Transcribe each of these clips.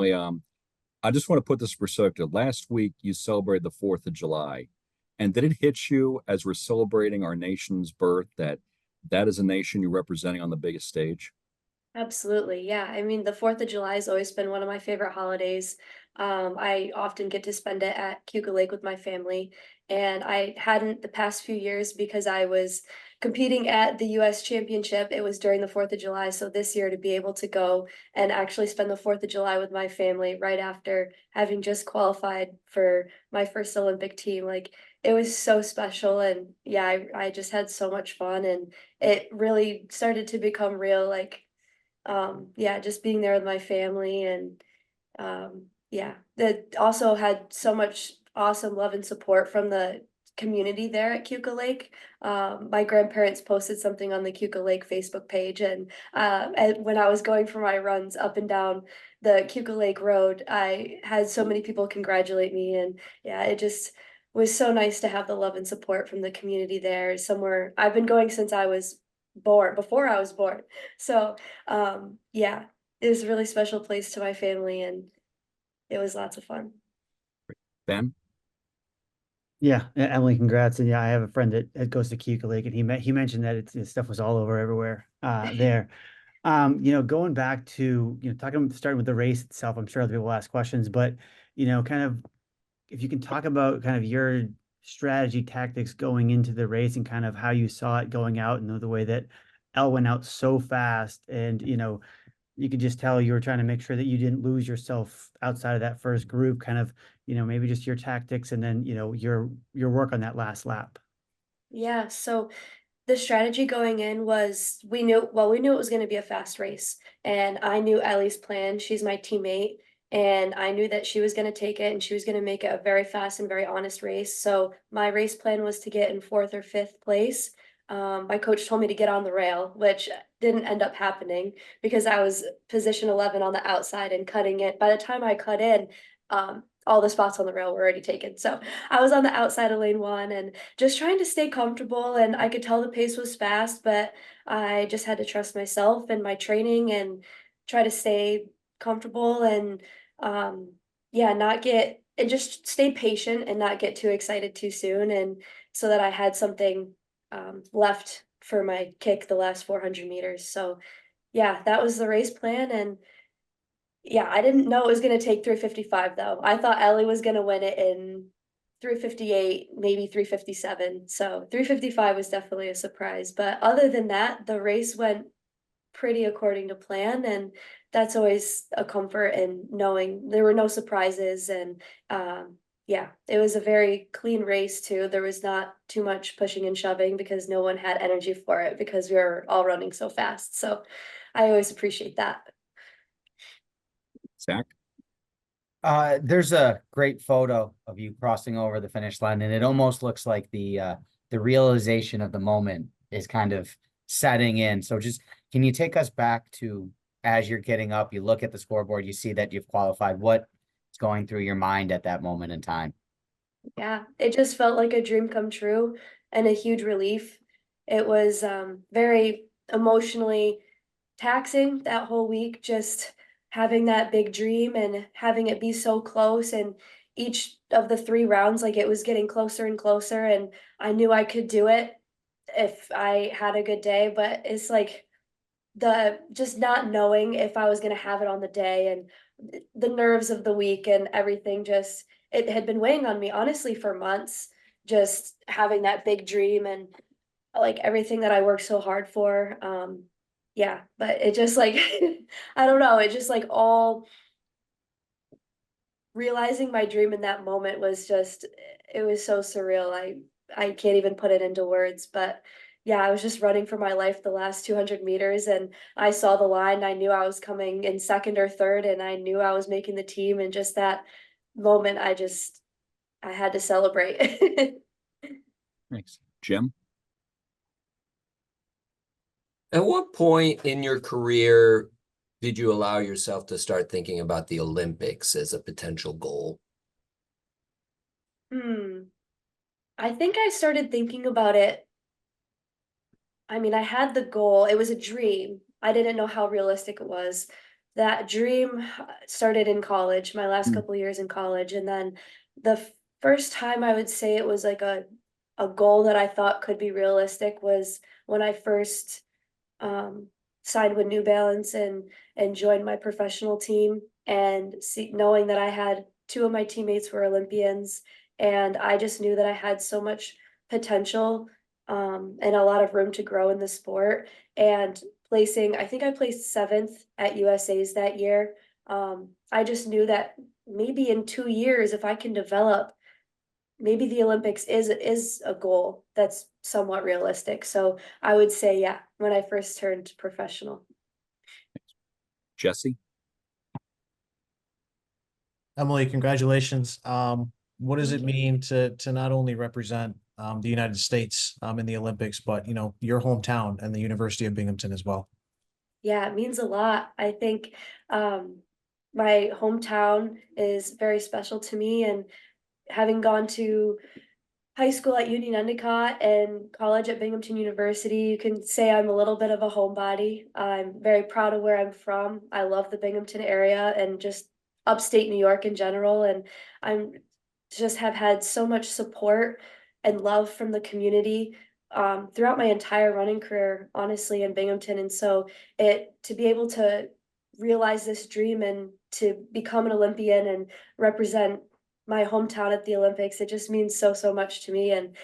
Emily, I just want to put this in perspective. Last week, you celebrated the 4th of July. And did it hit you as we're celebrating our nation's birth that that is a nation you're representing on the biggest stage? Absolutely. Yeah. I mean, the 4th of July has always been one of my favorite holidays. I often get to spend it at Cuca Lake with my family. And I hadn't the past few years because I was competing at the US Championship. It was during the 4th of July. So this year to be able to go and actually spend the 4th of July with my family right after having just qualified for my first Olympic team, like it was so special. And yeah, I just had so much fun and it really started to become real. Like yeah, just being there with my family and yeah, that also had so much awesome love and support from the community there at Cuca Lake. My grandparents posted something on the Cuca Lake Facebook page, and when I was going for my runs up and down the Cuca Lake Road, I had so many people congratulate me, and yeah, it just was so nice to have the love and support from the community there. Somewhere I've been going since I was born, before I was born. So yeah, it was a really special place to my family and it was lots of fun. Ben? Yeah, Emily, congrats. And yeah, I have a friend that goes to Cuca Lake, and he mentioned that his stuff was all over everywhere there. Going back to talking starting with the race itself, I'm sure other people will ask questions, but kind of if you can talk about kind of your strategy tactics going into the race and kind of how you saw it going out and the way that Elle went out so fast, and you could just tell you were trying to make sure that you didn't lose yourself outside of that first group, kind of, maybe just your tactics and then, your work on that last lap. Yeah, so the strategy going in was we knew it was going to be a fast race and I knew Ellie's plan. She's my teammate and I knew that she was going to take it and she was going to make it a very fast and very honest race. So my race plan was to get in fourth or fifth place. My coach told me to get on the rail, which didn't end up happening because I was position 11 on the outside and cutting it. By the time I cut in, all the spots on the rail were already taken. So I was on the outside of lane one and just trying to stay comfortable. And I could tell the pace was fast, but I just had to trust myself and my training and try to stay comfortable and um, yeah, not get and just stay patient and not get too excited too soon. And so that I had something left for my kick the last 400 meters. So yeah, that was the race plan. And yeah, I didn't know it was gonna take 3:55 though. I thought Ellie was gonna win it in 3:58, maybe 3:57. So 3:55 was definitely a surprise. But other than that, the race went pretty according to plan, and that's always a comfort in knowing there were no surprises. And yeah, it was a very clean race too. There was not too much pushing and shoving because no one had energy for it because we were all running so fast. So I always appreciate that. Zach? There's a great photo of you crossing over the finish line, and it almost looks like the realization of the moment is kind of setting in. So just can you take us back to as you're getting up, you look at the scoreboard, you see that you've qualified. What's going through your mind at that moment in time? Yeah, it just felt like a dream come true and a huge relief. It was very emotionally taxing that whole week, just having that big dream and having it be so close. And each of the three rounds, like it was getting closer and closer. And I knew I could do it if I had a good day. But it's like the just not knowing if I was going to have it on the day and the nerves of the week and everything just it had been weighing on me honestly for months, just having that big dream and like everything that I worked so hard for. Yeah, but it just like I don't know, it just like all realizing my dream in that moment was just it was so surreal. I can't even put it into words, but yeah, I was just running for my life the last 200 meters and I saw the line. I knew I was coming in second or third and I knew I was making the team and just that moment I had to celebrate. Thanks. Jim? At what point in your career did you allow yourself to start thinking about the Olympics as a potential goal? Hmm. I think I started thinking about it. I mean, I had the goal. It was a dream. I didn't know how realistic it was. that dream started in college, my last couple years in college, and then the first time I would say it was like a goal that I thought could be realistic was when I first um, signed with New Balance and joined my professional team, and knowing that I had two of my teammates were Olympians, and I just knew that I had so much potential and a lot of room to grow in the sport. And I think I placed seventh at USA's that year. I just knew that maybe in 2 years, if I can develop, maybe the Olympics is a goal that's somewhat realistic. So I would say, yeah, when I first turned professional. Jesse? Emily, congratulations. What does Thank it you. mean to not only represent the United States in the Olympics, but your hometown and the University of Binghamton as well? Yeah, it means a lot. I think my hometown is very special to me, and having gone to high school at Union Endicott and college at Binghamton University, you can say I'm a little bit of a homebody. I'm very proud of where I'm from. I love the Binghamton area and just upstate New York in general. And I'm just have had so much support and love from the community throughout my entire running career, honestly, in Binghamton. And so it to be able to realize this dream and to become an Olympian and represent my hometown at the Olympics, it just means so much to me. And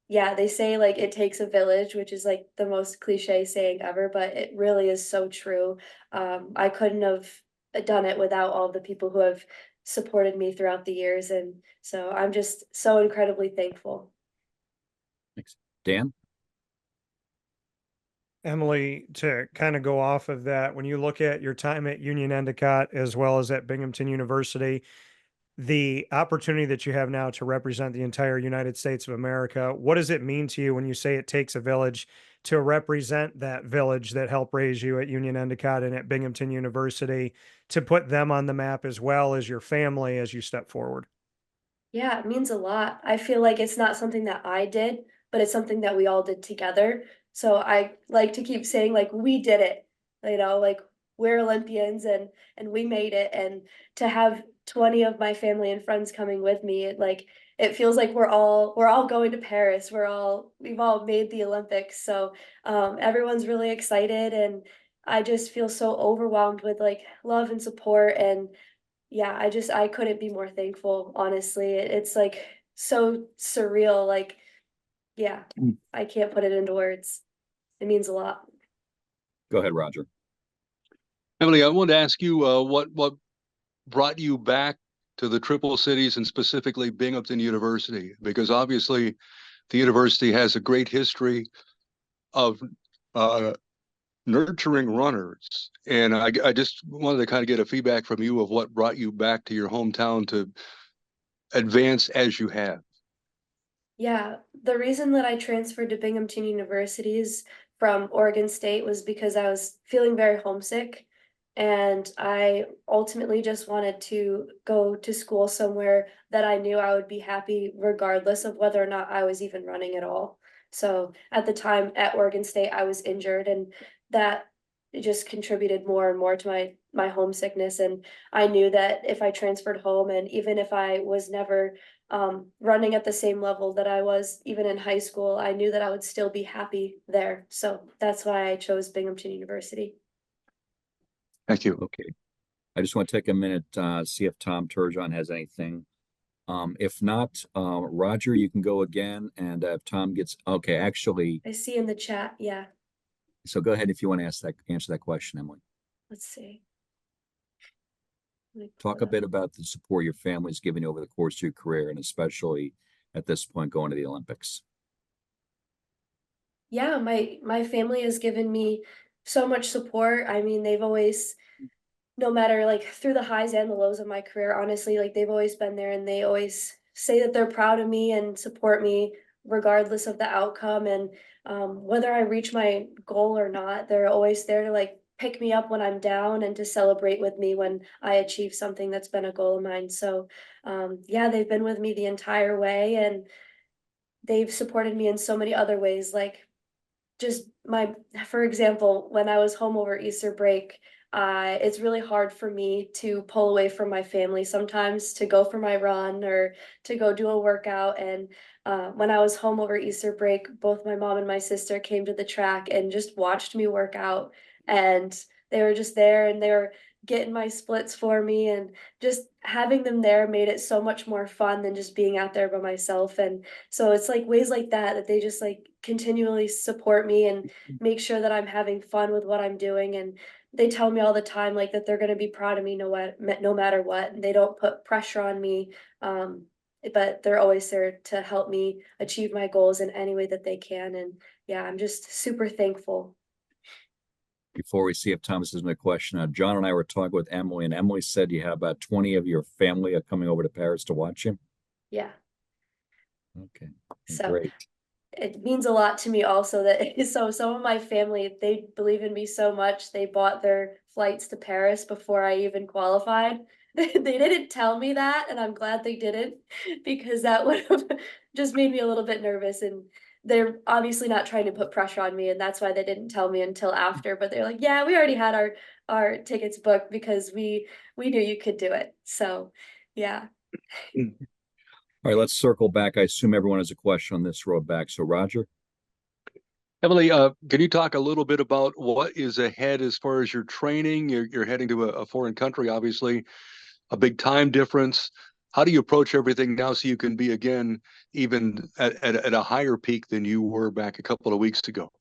yeah, they say like it takes a village, which is like the most cliche saying ever, but it really is so true. I couldn't have done it without all the people who have supported me throughout the years. And so I'm just so incredibly thankful. Thanks. Dan? Emily, to kind of go off of that, when you look at your time at Union Endicott as well as at Binghamton University, the opportunity that you have now to represent the entire United States of America, what does it mean to you when you say it takes a village to represent that village that helped raise you at Union Endicott and at Binghamton University, to put them on the map as well as your family as you step forward? Yeah, it means a lot. I feel like it's not something that I did, but it's something that we all did together. So I like to keep saying like we did it, like we're Olympians and we made it. And to have 20 of my family and friends coming with me, it feels like we're all going to Paris. We've all made the Olympics. So everyone's really excited, and I just feel so overwhelmed with like love and support. And yeah, I couldn't be more thankful, honestly. It's like so surreal. Like, yeah, I can't put it into words. It means a lot. Go ahead, Roger. Emily, I wanted to ask you what brought you back to the Triple Cities and specifically Binghamton University, because obviously the university has a great history of nurturing runners. And I just wanted to kind of get a feedback from you of what brought you back to your hometown to advance as you have. Yeah, the reason that I transferred to Binghamton Universities from Oregon State was because I was feeling very homesick, and I ultimately just wanted to go to school somewhere that I knew I would be happy regardless of whether or not I was even running at all. So at the time at Oregon State, I was injured, and that just contributed more and more to my homesickness. And I knew that if I transferred home, and even if I was never running at the same level that I was even in high school, I knew that I would still be happy there. So that's why I chose Binghamton University. Thank you. Okay. I just want to take a minute, see if Tom Turgeon has anything. If not, Roger, you can go again. And if Tom gets, okay, actually, I see in the chat. Yeah, so go ahead if you want to answer that question, Emily. let's see. Let me pull Talk it a up. bit about the support your family's given you over the course of your career, and especially at this point going to the Olympics. Yeah, my family has given me so much support. I mean, they've always, no matter like through the highs and the lows of my career, honestly, like they've always been there, and they always say that they're proud of me and support me regardless of the outcome. And whether I reach my goal or not, they're always there to like pick me up when I'm down and to celebrate with me when I achieve something that's been a goal of mine. So yeah, they've been with me the entire way, and they've supported me in so many other ways, like just for example, when I was home over Easter break, it's really hard for me to pull away from my family sometimes to go for my run or to go do a workout. And when I was home over Easter break, both my mom and my sister came to the track and just watched me work out. And they were just there and they were getting my splits for me, and just having them there made it so much more fun than just being out there by myself. And so it's like ways like that that they just like continually support me and make sure that I'm having fun with what I'm doing. And they tell me all the time like that they're going to be proud of me no matter what, and they don't put pressure on me. Um, but they're always there to help me achieve my goals in any way that they can. And yeah, I'm just super thankful. Before we see if Thomas has a question, John and I were talking with Emily, and Emily said you have about 20 of your family are coming over to Paris to watch you. Yeah. Okay, So great. it means a lot to me also that so some of my family, they believe in me so much they bought their flights to Paris before I even qualified. They didn't tell me that, and I'm glad they didn't, because that would have just made me a little bit nervous. And they're obviously not trying to put pressure on me, and that's why they didn't tell me until after. But they're like, yeah, we already had our tickets booked because we knew you could do it. So yeah. All right, let's circle back. I assume everyone has a question on this road back. So Roger. Emily, can you talk a little bit about what is ahead as far as your training? You're heading to a foreign country, obviously, a big time difference. How do you approach everything now so you can be again even at a higher peak than you were back a couple of weeks ago?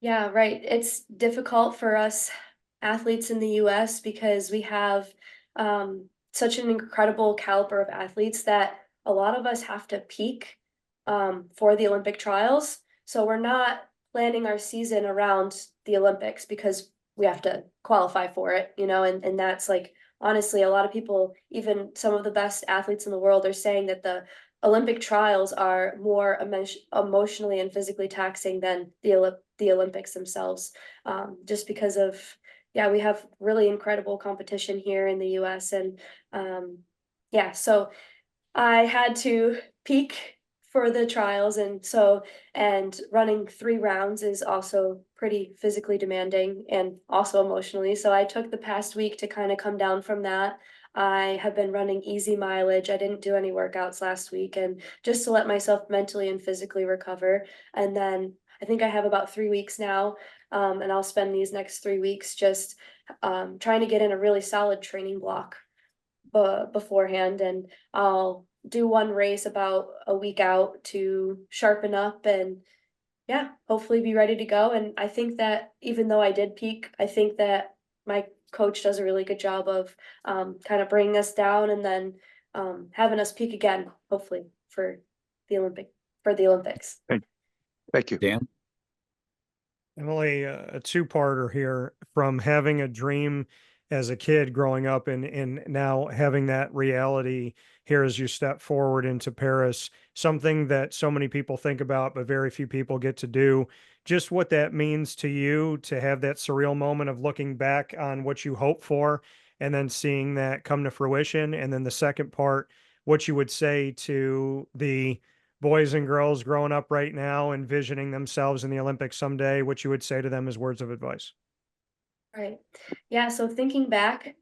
Yeah, right. It's difficult for us athletes in the US because we have such an incredible caliber of athletes that a lot of us have to peak for the Olympic trials. So we're not planning our season around the Olympics because we have to qualify for it, and that's like honestly, a lot of people, even some of the best athletes in the world, are saying that the Olympic trials are more emotionally and physically taxing than the Olympics themselves, just because of, yeah, we have really incredible competition here in the US. And yeah, so I had to peak for the trials. And running 3 rounds is also pretty physically demanding and also emotionally. So I took the past week to kind of come down from that. I have been running easy mileage. I didn't do any workouts last week, and just to let myself mentally and physically recover. And then I think I have about 3 weeks now, and I'll spend these next 3 weeks just trying to get in a really solid training block beforehand. And I'll do one race about a week out to sharpen up and yeah, hopefully be ready to go. And I think that even though I did peak, I think that my coach does a really good job of kind of bringing us down and then having us peak again, hopefully the the Olympics. Thank you. Dan. Emily, a two-parter here. From having a dream as a kid growing up and now having that reality here as you step forward into Paris, something that so many people think about, but very few people get to do. Just what that means to you to have that surreal moment of looking back on what you hoped for and then seeing that come to fruition. And then the second part, what you would say to the boys and girls growing up right now, envisioning themselves in the Olympics someday, what you would say to them as words of advice? Right. Yeah, so thinking back,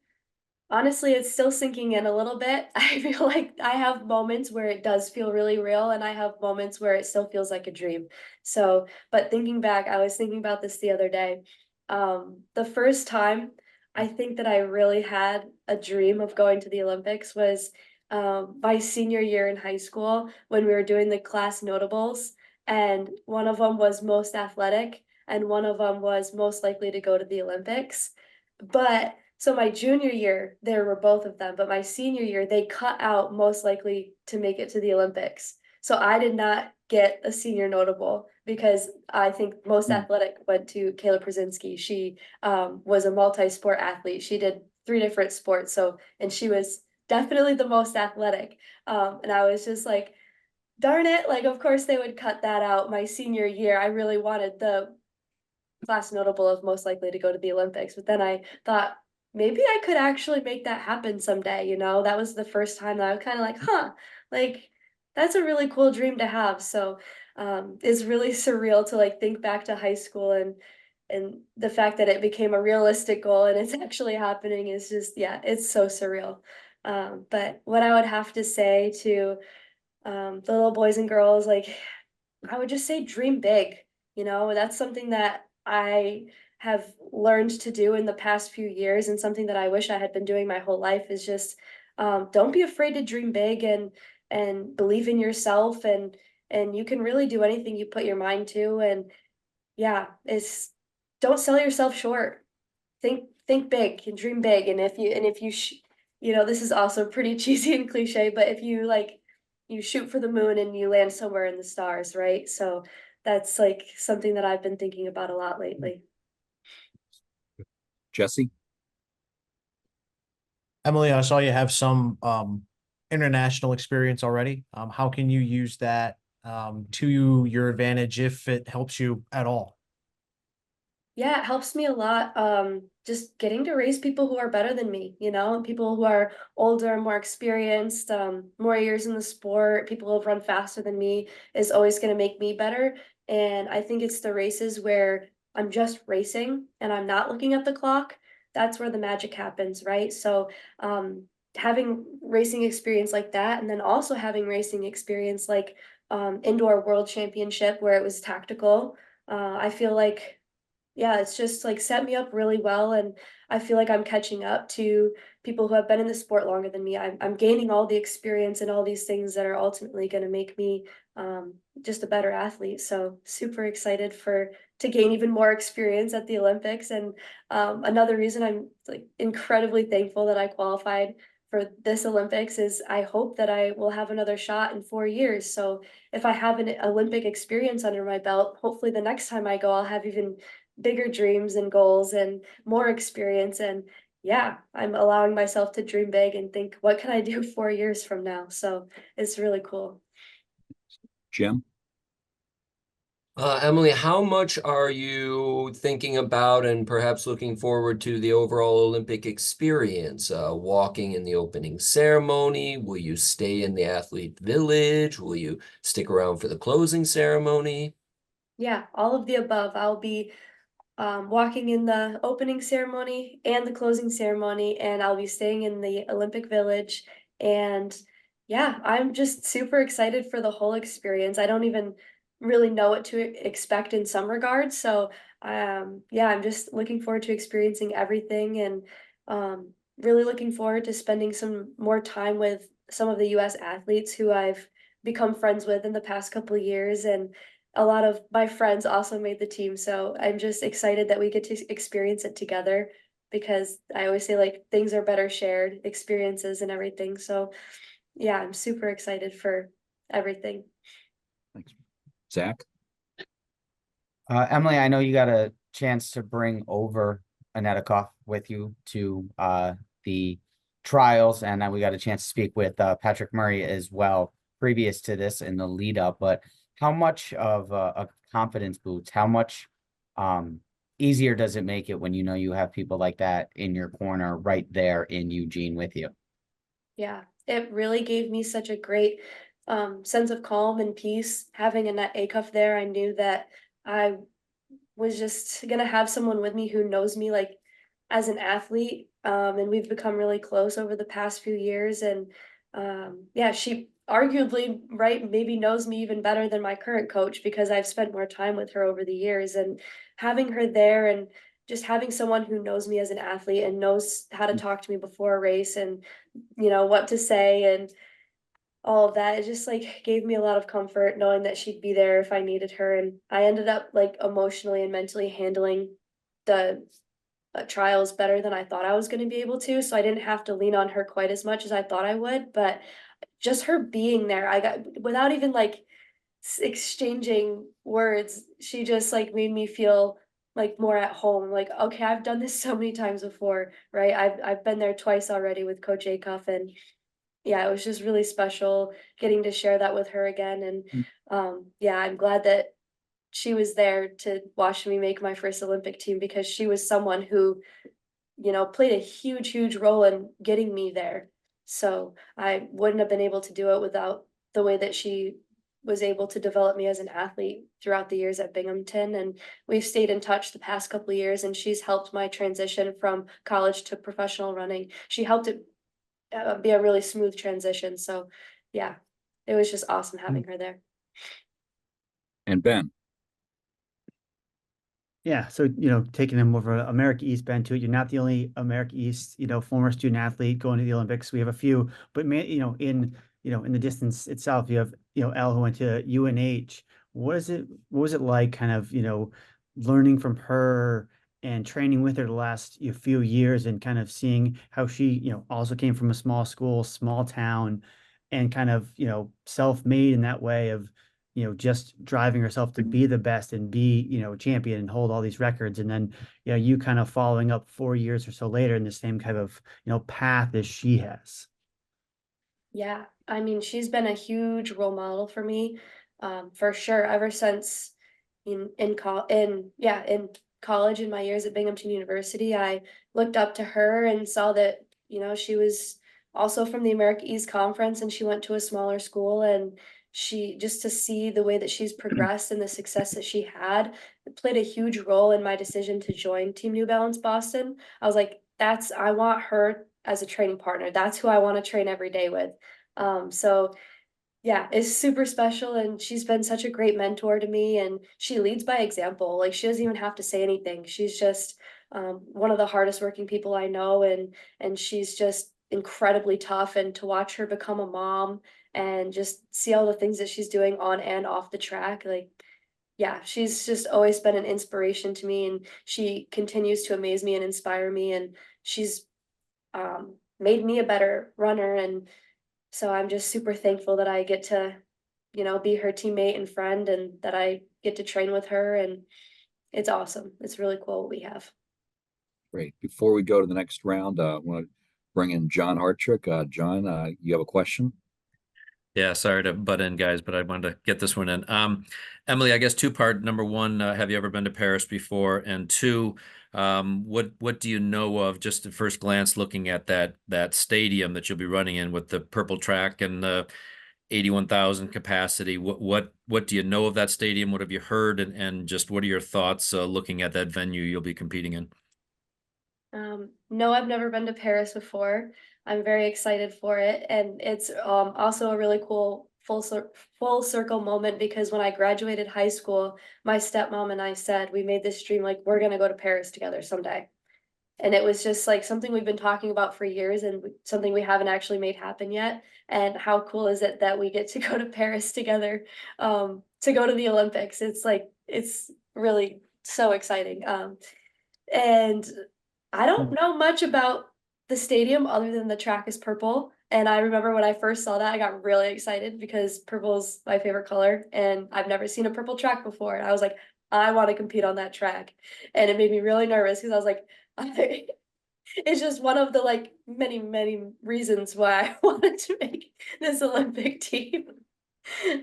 honestly, it's still sinking in a little bit. I feel like I have moments where it does feel really real, and I have moments where it still feels like a dream. So, but thinking back, I was thinking about this the other day. The first time I think that I really had a dream of going to the Olympics was my senior year in high school when we were doing the class notables, and one of them was most athletic, and one of them was most likely to go to the Olympics. But so my junior year, there were both of them, but my senior year, they cut out most likely to make it to the Olympics. So I did not get a senior notable because I think most athletic went to Kayla Przinski. She was a multi-sport athlete. She did 3 different sports. So, and she was definitely the most athletic. And I was just like, darn it. Like, of course they would cut that out my senior year. I really wanted the class notable of most likely to go to the Olympics. But then I thought maybe I could actually make that happen someday. That was the first time that I was kind of like, huh, like that's a really cool dream to have. So it's really surreal to like think back to high school and and the fact that it became a realistic goal and it's actually happening is just, yeah, it's so surreal. But what I would have to say to the little boys and girls, like, I would just say dream big. That's something that I have learned to do in the past few years, and something that I wish I had been doing my whole life is just don't be afraid to dream big, and believe in yourself, and you can really do anything you put your mind to. And yeah, it's don't sell yourself short. Think big and dream big. And if you this is also pretty cheesy and cliche, but if you like you shoot for the moon and you land somewhere in the stars, right? So that's like something that I've been thinking about a lot lately. Jesse? Emily, I saw you have some international experience already. How can you use that to your advantage if it helps you at all? Yeah, it helps me a lot. Just getting to raise people who are better than me, and people who are older, more experienced, more years in the sport, people who have run faster than me is always going to make me better. And I think it's the races where I'm just racing and I'm not looking at the clock. That's where the magic happens, right? So, having racing experience like that, and then also having racing experience like indoor world championship where it was tactical. I feel like yeah, it's just like set me up really well. And I feel like I'm catching up to people who have been in the sport longer than me. I'm gaining all the experience and all these things that are ultimately going to make me just a better athlete. So super excited to gain even more experience at the Olympics. And another reason I'm like incredibly thankful that I qualified for this Olympics is I hope that I will have another shot in 4 years. So if I have an Olympic experience under my belt, hopefully the next time I go, I'll have even bigger dreams and goals and more experience. And yeah, I'm allowing myself to dream big and think, what can I do 4 years from now? So it's really cool. Jim? Emily, how much are you thinking about and perhaps looking forward to the overall Olympic experience? Walking in the opening ceremony? Will you stay in the athlete village? Will you stick around for the closing ceremony? Yeah, all of the above. I'll be walking in the opening ceremony and the closing ceremony, and I'll be staying in the Olympic Village. And yeah, I'm just super excited for the whole experience. I don't even really know what to expect in some regards. So, yeah, I'm just looking forward to experiencing everything, and really looking forward to spending some more time with some of the US athletes who I've become friends with in the past couple of years. And a lot of my friends also made the team, so I'm just excited that we get to experience it together, because I always say like things are better shared, experiences and everything. So yeah, I'm super excited for everything. Thanks. Zach? Emily, I know you got a chance to bring over Anetikov with you to the trials, and we got a chance to speak with Patrick Murray as well previous to this in the lead up. But how much of a confidence boost, how much easier does it make it when you know you have people like that in your corner right there in Eugene with you? Yeah, it really gave me such a great sense of calm and peace having Annette Acuff there. I knew that I was just gonna have someone with me who knows me like as an athlete. And we've become really close over the past few years. And yeah, she arguably, right, maybe knows me even better than my current coach because I've spent more time with her over the years. And having her there and just having someone who knows me as an athlete and knows how to talk to me before a race, and what to say and all of that, it just like gave me a lot of comfort knowing that she'd be there if I needed her. And I ended up like emotionally and mentally handling the trials better than I thought I was going to be able to. So I didn't have to lean on her quite as much as I thought I would. But just her being there, I got without even like exchanging words, she just like made me feel like more at home. Like, okay, I've done this so many times before, right? I've been there twice already with Coach Acuff, and yeah, it was just really special getting to share that with her again. And yeah, I'm glad that she was there to watch me make my first Olympic team, because she was someone who, played a huge, huge role in getting me there. So I wouldn't have been able to do it without the way that she was able to develop me as an athlete throughout the years at Binghamton, and we've stayed in touch the past couple of years, and she's helped my transition from college to professional running. She helped it be a really smooth transition. So yeah, it was just awesome having her there. And Ben, Yeah, so taking them over America East, Ben, to it. You're not the only America East, former student athlete going to the Olympics. We have a few, but man, in the distance itself, you have Elle who went to UNH. What was it like, kind of learning from her and training with her the last few years, and kind of seeing how she also came from a small school, small town, and kind of self-made in that way of just driving herself to be the best and be, champion and hold all these records. And then, you kind of following up 4 years or so later in the same kind of, path as she has. Yeah, I mean, she's been a huge role model for me, for sure. Ever since in college, in my years at Binghamton University, I looked up to her and saw that she was also from the America East Conference, and she went to a smaller school, and she just to see the way that she's progressed and the success that she had, it played a huge role in my decision to join Team New Balance Boston. I was like, I want her as a training partner. That's who I want to train every day with. So yeah, it's super special, and she's been such a great mentor to me, and she leads by example. Like, she doesn't even have to say anything. She's just one of the hardest working people I know, and she's just incredibly tough. And to watch her become a mom and just see all the things that she's doing on and off the track, like, yeah, she's just always been an inspiration to me, and she continues to amaze me and inspire me, and she's made me a better runner. And so I'm just super thankful that I get to, be her teammate and friend, and that I get to train with her. And it's awesome. It's really cool what we have. great. Before we go to the next round, I want to bring in John Hartrick. John, you have a question? Yeah, sorry to butt in, guys, but I wanted to get this one in. Emily, I guess two-part. Number one, have you ever been to Paris before? And two, what do you know of, just at first glance, looking at that stadium that you'll be running in with the purple track and the 81,000 capacity? What do you know of that stadium? What have you heard? And just what are your thoughts looking at that venue you'll be competing in? No, I've never been to Paris before. I'm very excited for it, and it's also a really cool full circle moment, because when I graduated high school, my stepmom and I said we made this dream, like, we're gonna go to Paris together someday. And it was just like something we've been talking about for years, and something we haven't actually made happen yet. And how cool is it that we get to go to Paris together, to go to the Olympics? It's like, it's really so exciting. And I don't know much about the stadium other than the track is purple. And I remember when I first saw that, I got really excited because purple is my favorite color, and I've never seen a purple track before. And I was like, I want to compete on that track. And it made me really nervous, because I was like, it's just one of the like many, many reasons why I wanted to make this Olympic team.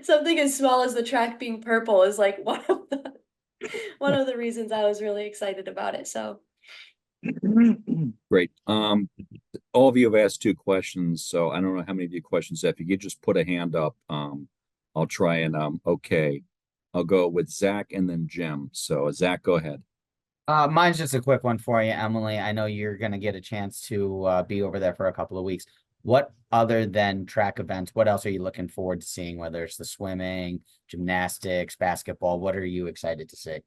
Something as small as the track being purple is like one of the reasons I was really excited about it. So Great. All of you have asked two questions, so I don't know how many of you questions. If you could just put a hand up, I'll try and okay. I'll go with Zach and then Jim. So Zach, go ahead. Mine's just a quick one for you, Emily. I know you're gonna get a chance to be over there for a couple of weeks. What other than track events, what else are you looking forward to seeing? Whether it's the swimming, gymnastics, basketball, what are you excited to see?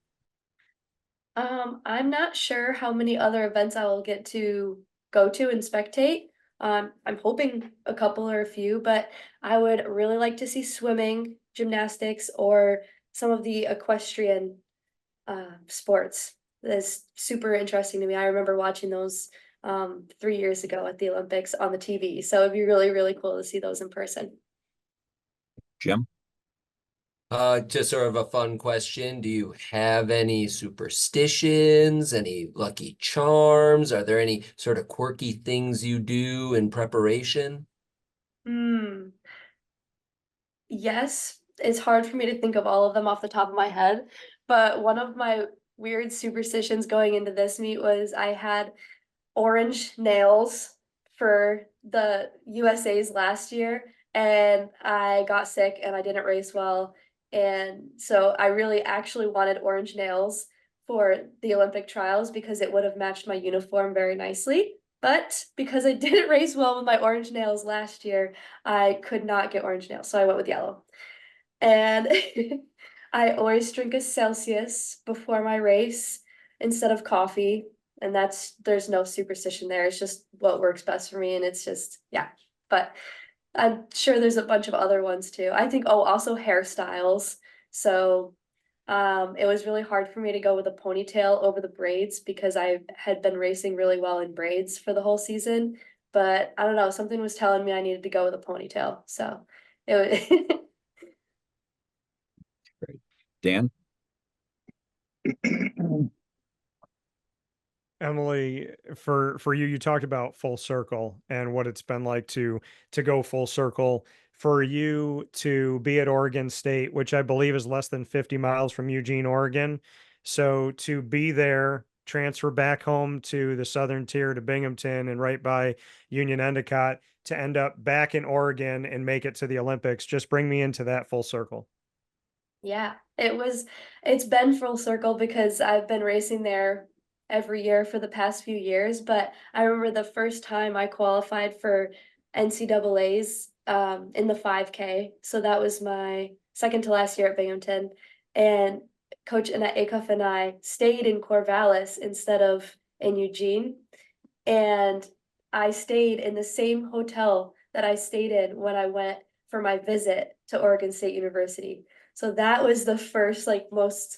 I'm not sure how many other events I will get to go to and spectate. I'm hoping a couple or a few, but I would really like to see swimming, gymnastics, or some of the equestrian sports. That's super interesting to me. I remember watching those 3 years ago at the Olympics on the TV. So it'd be really, really cool to see those in person. Jim? Just sort of a fun question. Do you have any superstitions, any lucky charms? Are there any sort of quirky things you do in preparation? Yes, it's hard for me to think of all of them off the top of my head, but one of my weird superstitions going into this meet was I had orange nails for the USA's last year, and I got sick and I didn't race well. And so I really actually wanted orange nails for the Olympic trials because it would have matched my uniform very nicely. But because I didn't race well with my orange nails last year, I could not get orange nails. So I went with yellow. And I always drink a Celsius before my race instead of coffee. And there's no superstition there. It's just what works best for me. And it's just, yeah. But I'm sure there's a bunch of other ones too. I think, oh, also hairstyles. So it was really hard for me to go with a ponytail over the braids because I had been racing really well in braids for the whole season. But I don't know, something was telling me I needed to go with a ponytail. So it was Great. Dan? Emily, for you, you talked about full circle and what it's been like to go full circle. For you to be at Oregon State, which I believe is less than 50 miles from Eugene, Oregon. So to be there, transfer back home to the southern tier to Binghamton and right by Union Endicott to end up back in Oregon and make it to the Olympics. Just bring me into that full circle. Yeah, it's been full circle because I've been racing there every year for the past few years, but I remember the first time I qualified for NCAA's in the 5K. So that was my second to last year at Binghamton. And Coach Annette Acuff and I stayed in Corvallis instead of in Eugene. And I stayed in the same hotel that I stayed in when I went for my visit to Oregon State University. So that was the first, like, most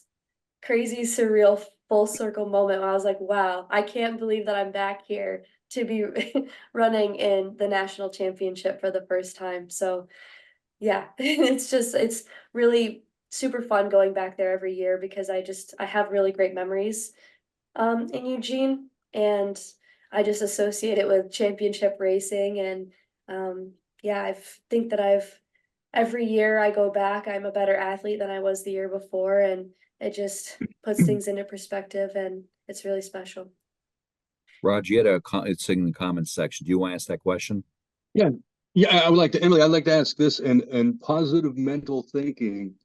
crazy, surreal, full circle moment when I was like, wow, I can't believe that I'm back here to be running in the national championship for the first time. So yeah, it's really super fun going back there every year because I have really great memories in Eugene, and I just associate it with championship racing. And yeah, think that every year I go back, I'm a better athlete than I was the year before, and it just puts things into perspective, and it's really special. Raj, you had it's in the comments section. Do you want to ask that question? Yeah, yeah. I would like to, Emily. I'd like to ask this, and positive mental thinking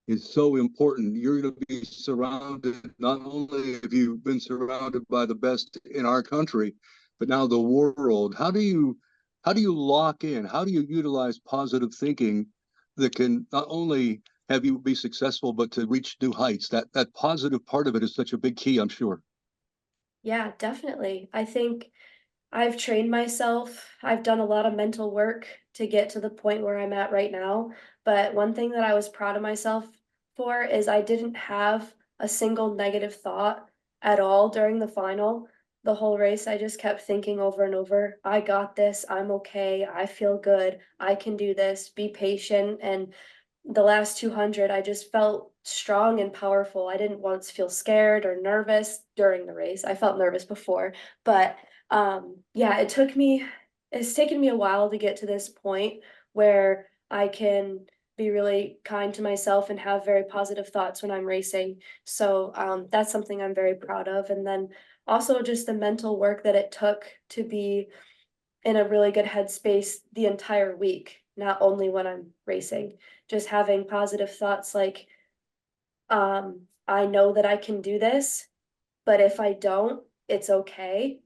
is so important. You're going to be surrounded. Not only have you been surrounded by the best in our country, but now the world. How do you lock in? How do you utilize positive thinking that can not only have you be successful, but to reach new heights? That positive part of it is such a big key, I'm sure. Yeah, definitely. I think I've trained myself. I've done a lot of mental work to get to the point where I'm at right now. But one thing that I was proud of myself for is I didn't have a single negative thought at all during the final. The whole race, I just kept thinking over and over, I got this, I'm okay, I feel good, I can do this, be patient. And the last 200, I just felt strong and powerful. I didn't once feel scared or nervous during the race. I felt nervous before, but yeah, it's taken me a while to get to this point where I can be really kind to myself and have very positive thoughts when I'm racing. So that's something I'm very proud of. And then also just the mental work that it took to be in a really good headspace the entire week, not only when I'm racing, just having positive thoughts like, I know that I can do this, but if I don't, it's okay.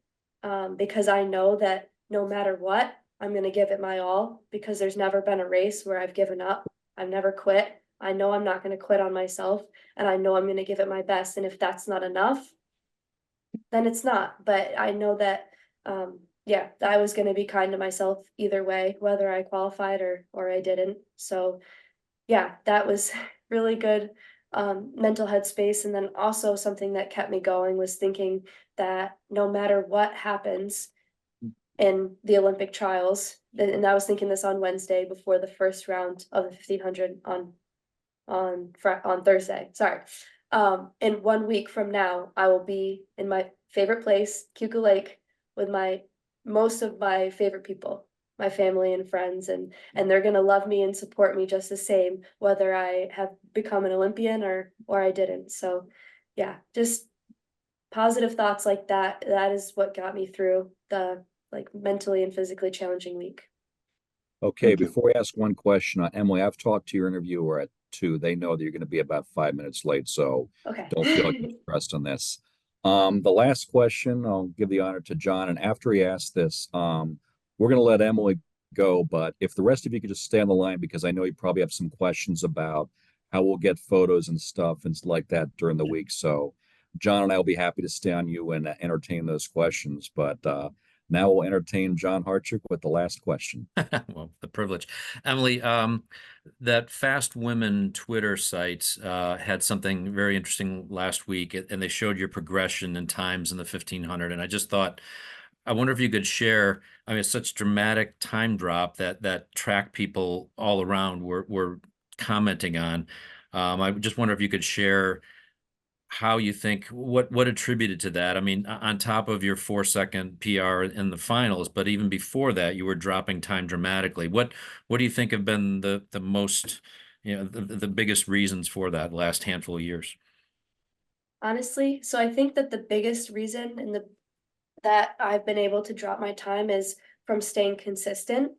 Because I know that no matter what, I'm going to give it my all because there's never been a race where I've given up. I've never quit. I know I'm not going to quit on myself, and I know I'm going to give it my best. And if that's not enough, then it's not. But I know that, yeah, I was going to be kind to myself either way, whether I qualified or I didn't. So yeah, that was really good mental headspace. And then also something that kept me going was thinking that no matter what happens in the Olympic trials, and I was thinking this on Wednesday before the first round of the 1500 on Thursday. Sorry. In 1 week from now, I will be in my favorite place, Cuca Lake, with most of my favorite people, my family and friends, and they're gonna love me and support me just the same, whether I have become an Olympian or I didn't. So yeah, just positive thoughts like that. That is what got me through the, like, mentally and physically challenging week. Okay, Thank you. before we ask one question, Emily, I've talked to your interviewer at 2. They know that you're going to be about 5 minutes late, so Okay. don't feel like you're stressed on this. The last question, I'll give the honor to John, and after he asks this, we're going to let Emily go, but if the rest of you could just stay on the line, because I know you probably have some questions about how we'll get photos and stuff and like that during the week. So John and I will be happy to stay on you and entertain those questions, but now we'll entertain John Hartchick with the last question. Well, the privilege. Emily, that Fast Women Twitter site had something very interesting last week, and they showed your progression in times in the 1500. And I just thought, I wonder if you could share. I mean, it's such dramatic time drop that track people all around were commenting on. I just wonder if you could share how you think what attributed to that. I mean, on top of your 4-second PR in the finals, but even before that, you were dropping time dramatically. What do you think have been the most, the biggest reasons for that last handful of years? Honestly, so I think that the biggest reason that I've been able to drop my time is from staying consistent,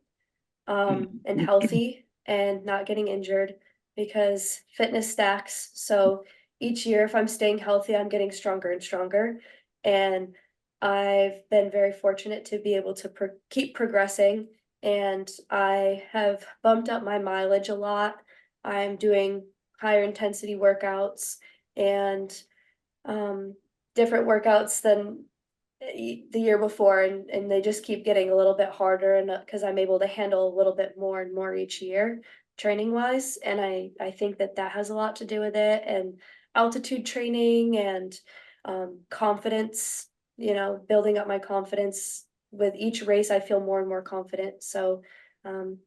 and healthy and not getting injured, because fitness stacks. So each year, if I'm staying healthy, I'm getting stronger and stronger. And I've been very fortunate to be able to keep progressing. And I have bumped up my mileage a lot. I'm doing higher intensity workouts and different workouts than the year before, and they just keep getting a little bit harder, and because I'm able to handle a little bit more and more each year training wise, and I think that that has a lot to do with it, and altitude training and confidence, building up my confidence with each race. I feel more and more confident. So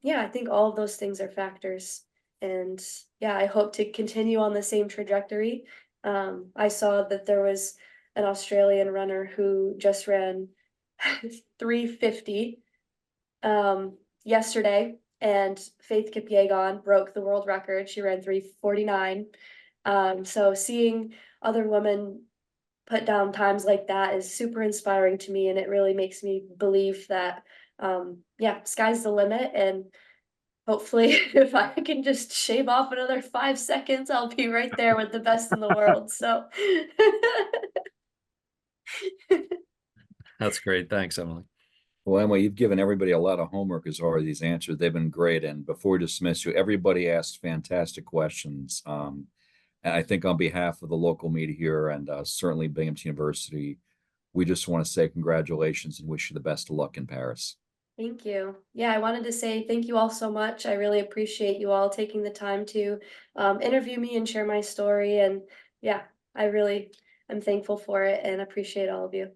yeah, I think all of those things are factors, and yeah, I hope to continue on the same trajectory. I saw that there was an Australian runner who just ran 350 yesterday, and Faith Kipyegon broke the world record. She ran 349. So seeing other women put down times like that is super inspiring to me, and it really makes me believe that yeah, sky's the limit, and hopefully if I can just shave off another 5 seconds, I'll be right there with the best in the world. So That's great. Thanks, Emily. Well, Emily, you've given everybody a lot of homework as far as these answers. They've been great. And before we dismiss you, everybody asked fantastic questions. And I think on behalf of the local media here and certainly Binghamton University, we just want to say congratulations and wish you the best of luck in Paris. Thank you. Yeah, I wanted to say thank you all so much. I really appreciate you all taking the time to interview me and share my story. And yeah, I really am thankful for it and appreciate all of you.